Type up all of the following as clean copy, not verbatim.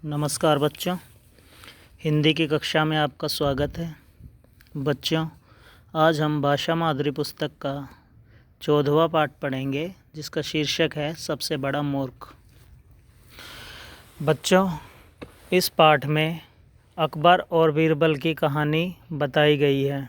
नमस्कार बच्चों, हिंदी की कक्षा में आपका स्वागत है। बच्चों, आज हम भाषा माधुरी पुस्तक का 14वां पाठ पढ़ेंगे, जिसका शीर्षक है सबसे बड़ा मूर्ख। बच्चों, इस पाठ में अकबर और बीरबल की कहानी बताई गई है।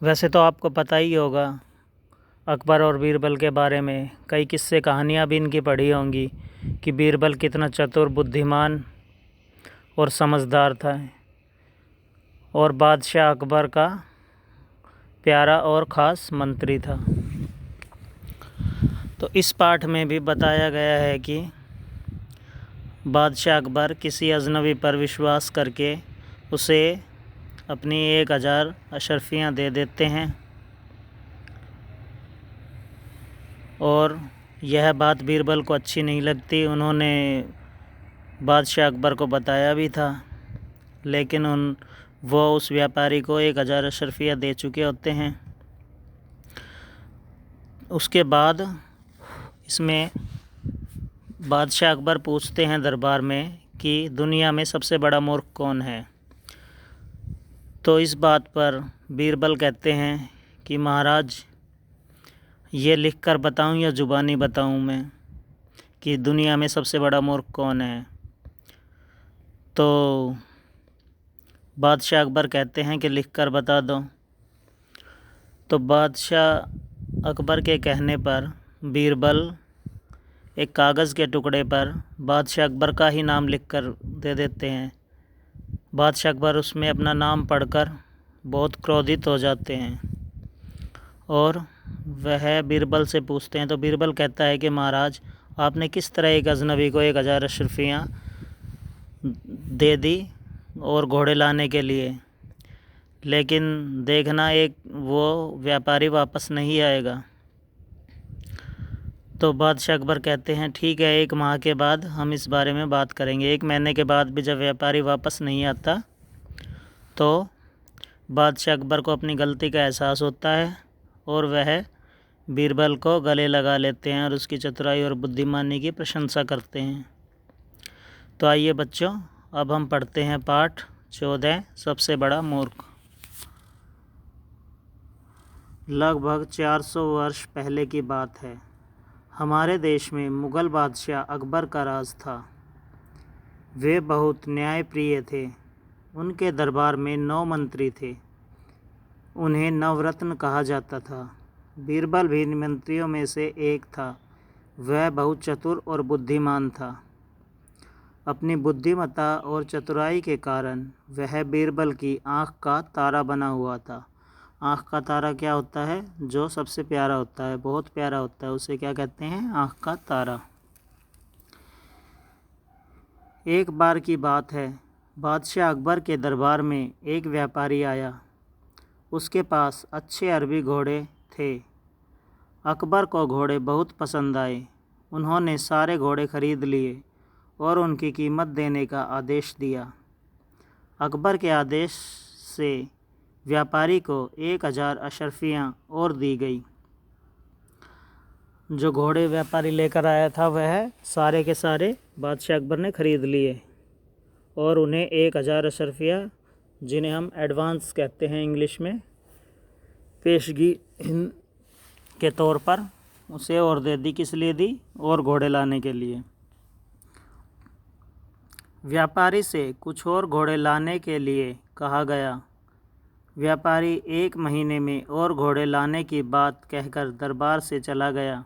वैसे तो आपको पता ही होगा अकबर और बीरबल के बारे में, कई किस्से कहानियाँ भी इनकी पढ़ी होंगी कि बीरबल कितना चतुर, बुद्धिमान और समझदार था और बादशाह अकबर का प्यारा और ख़ास मंत्री था। तो इस पाठ में भी बताया गया है कि बादशाह अकबर किसी अजनबी पर विश्वास करके उसे अपनी 1000 अशर्फियाँ दे देते हैं और यह बात बीरबल को अच्छी नहीं लगती। उन्होंने बादशाह अकबर को बताया भी था, लेकिन वो उस व्यापारी को 1000 अशर्फियाँ दे चुके होते हैं। उसके बाद इसमें बादशाह अकबर पूछते हैं दरबार में कि दुनिया में सबसे बड़ा मूर्ख कौन है। तो इस बात पर बीरबल कहते हैं कि महाराज, ये लिख कर बताऊँ या ज़ुबानी बताऊँ मैं कि दुनिया में सबसे बड़ा मूर्ख कौन है। तो बादशाह अकबर कहते हैं कि लिख कर बता दो। तो बादशाह अकबर के कहने पर बीरबल एक कागज़ के टुकड़े पर बादशाह अकबर का ही नाम लिख कर दे देते हैं। बादशाह अकबर उसमें अपना नाम पढ़कर बहुत क्रोधित हो जाते हैं और वह बीरबल से पूछते हैं। तो बीरबल कहता है कि महाराज, आपने किस तरह एक अजनबी को 1000 अशर्फियाँ दे दी और घोड़े लाने के लिए, लेकिन देखना एक वो व्यापारी वापस नहीं आएगा। तो बादशाह अकबर कहते हैं ठीक है, 1 माह के बाद हम इस बारे में बात करेंगे। 1 महीने के बाद भी जब व्यापारी वापस नहीं आता तो बादशाह अकबर को अपनी गलती का एहसास होता है और वह बीरबल को गले लगा लेते हैं और उसकी चतुराई और बुद्धिमानी की प्रशंसा करते हैं। तो आइए बच्चों, अब हम पढ़ते हैं पाठ 14, सबसे बड़ा मूर्ख। लगभग 400 वर्ष पहले की बात है। हमारे देश में मुग़ल बादशाह अकबर का राज था। वे बहुत न्यायप्रिय थे। उनके दरबार में 9 मंत्री थे। उन्हें नवरत्न कहा जाता था। बीरबल भी मंत्रियों में से एक था। वह बहुत चतुर और बुद्धिमान था। अपनी बुद्धिमत्ता और चतुराई के कारण वह बीरबल की आँख का तारा बना हुआ था। आँख का तारा क्या होता है? जो सबसे प्यारा होता है, बहुत प्यारा होता है, उसे क्या कहते हैं? आँख का तारा। एक बार की बात है, बादशाह अकबर के दरबार में एक व्यापारी आया। उसके पास अच्छे अरबी घोड़े थे। अकबर को घोड़े बहुत पसंद आए। उन्होंने सारे घोड़े खरीद लिए और उनकी कीमत देने का आदेश दिया। अकबर के आदेश से व्यापारी को 1000 अशर्फियाँ और दी गई। जो घोड़े व्यापारी लेकर आया था वह सारे के सारे बादशाह अकबर ने खरीद लिए और उन्हें 1000 अशर्फियाँ, जिन्हें हम एडवांस कहते हैं इंग्लिश में, पेशगी के तौर पर उसे और दे दी। किस लिए दी? और घोड़े लाने के लिए। व्यापारी से कुछ और घोड़े लाने के लिए कहा गया। व्यापारी 1 महीने में और घोड़े लाने की बात कहकर दरबार से चला गया।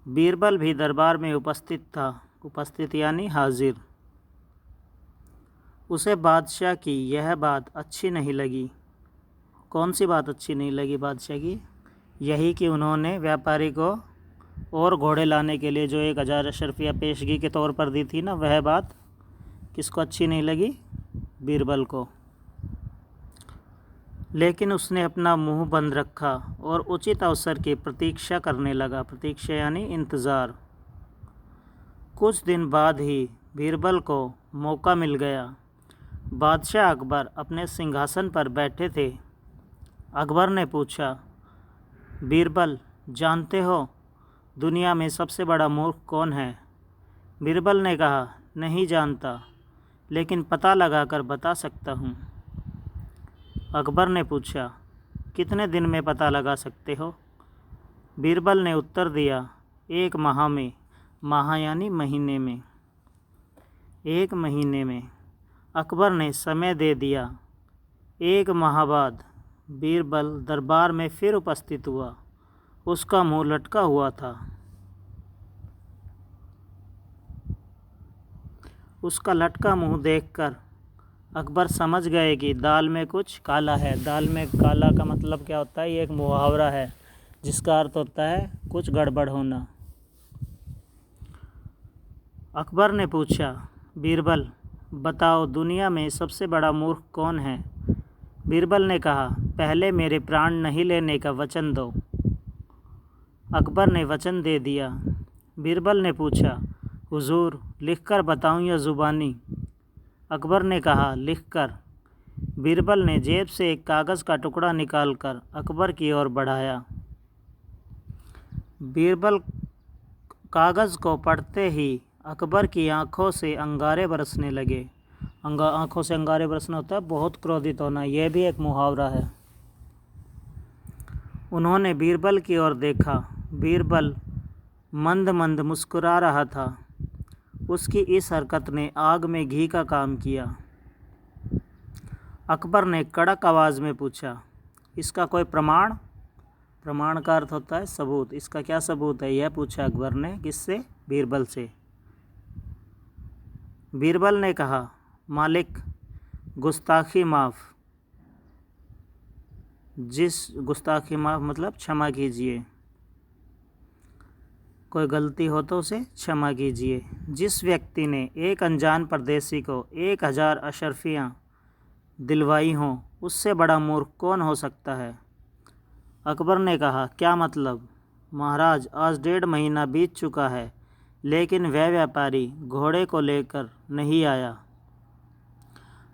बीरबल भी दरबार में उपस्थित था। उपस्थित यानी हाजिर। उसे बादशाह की यह बात अच्छी नहीं लगी। कौन सी बात अच्छी नहीं लगी बादशाह की? यही कि उन्होंने व्यापारी को और घोड़े लाने के लिए जो 1000 अशर्फियाँ पेशगी के तौर पर दी थी ना, वह बात किसको अच्छी नहीं लगी? बीरबल को। लेकिन उसने अपना मुंह बंद रखा और उचित अवसर की प्रतीक्षा करने लगा। प्रतीक्षा यानी इंतज़ार। कुछ दिन बाद ही बीरबल को मौका मिल गया। बादशाह अकबर अपने सिंहासन पर बैठे थे। अकबर ने पूछा, बीरबल, जानते हो दुनिया में सबसे बड़ा मूर्ख कौन है? बीरबल ने कहा, नहीं जानता, लेकिन पता लगाकर बता सकता हूँ। अकबर ने पूछा, कितने दिन में पता लगा सकते हो? बीरबल ने उत्तर दिया, 1 माह में। माह यानी महीने में। 1 महीने में। अकबर ने समय दे दिया। 1 माह बाद बीरबल दरबार में फिर उपस्थित हुआ। उसका मुंह लटका हुआ था। उसका लटका मुंह देखकर अकबर समझ गए कि दाल में कुछ काला है। दाल में काला का मतलब क्या होता है? ये एक मुहावरा है जिसका अर्थ होता है कुछ गड़बड़ होना। अकबर ने पूछा, बीरबल बताओ, दुनिया में सबसे बड़ा मूर्ख कौन है? बीरबल ने कहा, पहले मेरे प्राण नहीं लेने का वचन दो। अकबर ने वचन दे दिया। बीरबल ने पूछा, हुजूर लिखकर बताऊं या ज़ुबानी? अकबर ने कहा, लिखकर। बीरबल ने जेब से एक कागज़ का टुकड़ा निकालकर अकबर की ओर बढ़ाया। बीरबल कागज़ को पढ़ते ही अकबर की आंखों से अंगारे बरसने लगे। आंखों से अंगारे बरसना होता है बहुत क्रोधित होना। यह भी एक मुहावरा है। उन्होंने बीरबल की ओर देखा। बीरबल मंद मंद मुस्कुरा रहा था। उसकी इस हरकत ने आग में घी का काम किया। अकबर ने कड़क आवाज़ में पूछा, इसका कोई प्रमाण? प्रमाण का अर्थ होता है सबूत। इसका क्या सबूत है? यह पूछा अकबर ने। किससे? बीरबल से। बीरबल ने कहा, मालिक गुस्ताखी माफ़। गुस्ताखी माफ़ मतलब क्षमा कीजिए, कोई गलती हो तो उसे क्षमा कीजिए। जिस व्यक्ति ने एक अनजान परदेसी को 1000 अशर्फियाँ दिलवाई हों, उससे बड़ा मूर्ख कौन हो सकता है? अकबर ने कहा, क्या मतलब? महाराज, आज 1.5 महीना बीत चुका है, लेकिन वह व्यापारी घोड़े को लेकर नहीं आया।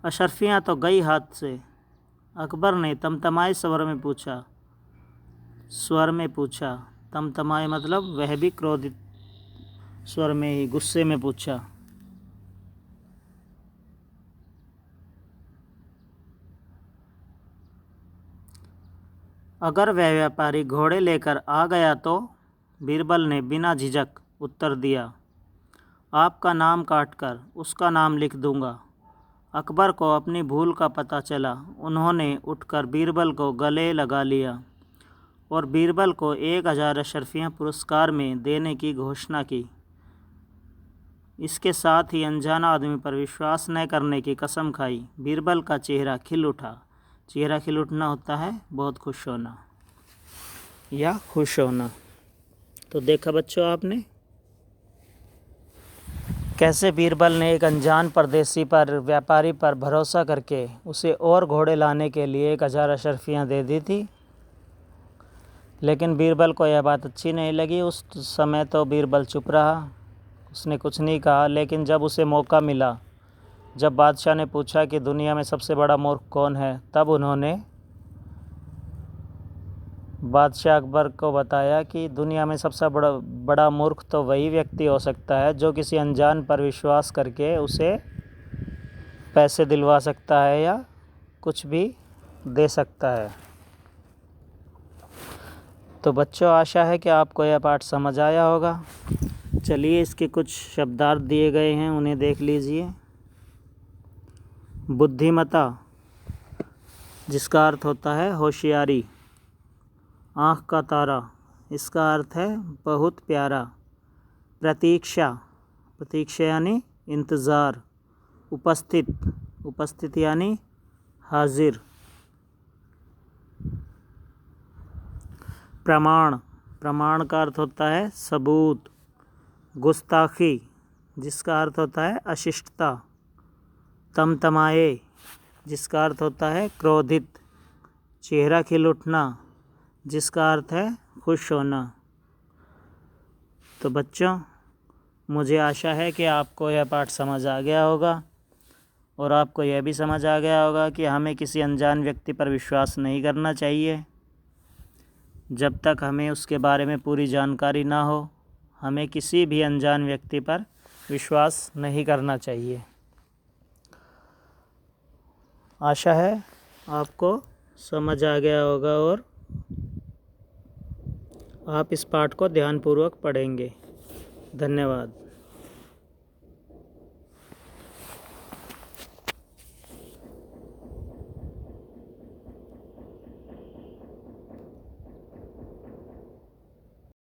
अशर्फियाँ तो गई हाथ से। अकबर ने तमतमाए स्वर में पूछा। तमतमाए मतलब वह भी क्रोधित स्वर में ही, गुस्से में पूछा। अगर वह व्यापारी घोड़े लेकर आ गया तो? बीरबल ने बिना झिझक उत्तर दिया, आपका नाम काटकर उसका नाम लिख दूंगा। अकबर को अपनी भूल का पता चला। उन्होंने उठकर बीरबल को गले लगा लिया और बीरबल को 1000 अशर्फियाँ पुरस्कार में देने की घोषणा की। इसके साथ ही अनजाना आदमी पर विश्वास न करने की कसम खाई। बीरबल का चेहरा खिल उठा। चेहरा खिल उठना होता है बहुत खुश होना या खुश होना। तो देखा बच्चों आपने कैसे बीरबल ने एक अनजान परदेसी पर, व्यापारी पर भरोसा करके उसे और घोड़े लाने के लिए 1000 अशर्फियाँ दे दी थी। लेकिन बीरबल को यह बात अच्छी नहीं लगी। उस समय तो बीरबल चुप रहा, उसने कुछ नहीं कहा। लेकिन जब उसे मौका मिला, जब बादशाह ने पूछा कि दुनिया में सबसे बड़ा मूर्ख कौन है, तब उन्होंने बादशाह अकबर को बताया कि दुनिया में सबसे बड़ा मूर्ख तो वही व्यक्ति हो सकता है जो किसी अनजान पर विश्वास करके उसे पैसे दिलवा सकता है या कुछ भी दे सकता है। तो बच्चों, आशा है कि आपको यह पाठ समझ आया होगा। चलिए, इसके कुछ शब्दार्थ दिए गए हैं, उन्हें देख लीजिए। बुद्धिमता, जिसका अर्थ होता है होशियारी। आँख का तारा, इसका अर्थ है बहुत प्यारा। प्रतीक्षा, प्रतीक्षा यानी इंतज़ार। उपस्थित यानी हाजिर। प्रमाण का अर्थ होता है सबूत। गुस्ताखी, जिसका अर्थ होता है अशिष्टता। तमतमाए, जिसका अर्थ होता है क्रोधित। चेहरा खिल उठना, जिसका अर्थ है खुश होना। तो बच्चों, मुझे आशा है कि आपको यह पाठ समझ आ गया होगा और आपको यह भी समझ आ गया होगा कि हमें किसी अनजान व्यक्ति पर विश्वास नहीं करना चाहिए जब तक हमें उसके बारे में पूरी जानकारी ना हो। हमें किसी भी अनजान व्यक्ति पर विश्वास नहीं करना चाहिए। आशा है आपको समझ आ गया होगा और आप इस पाठ को ध्यानपूर्वक पढ़ेंगे। धन्यवाद।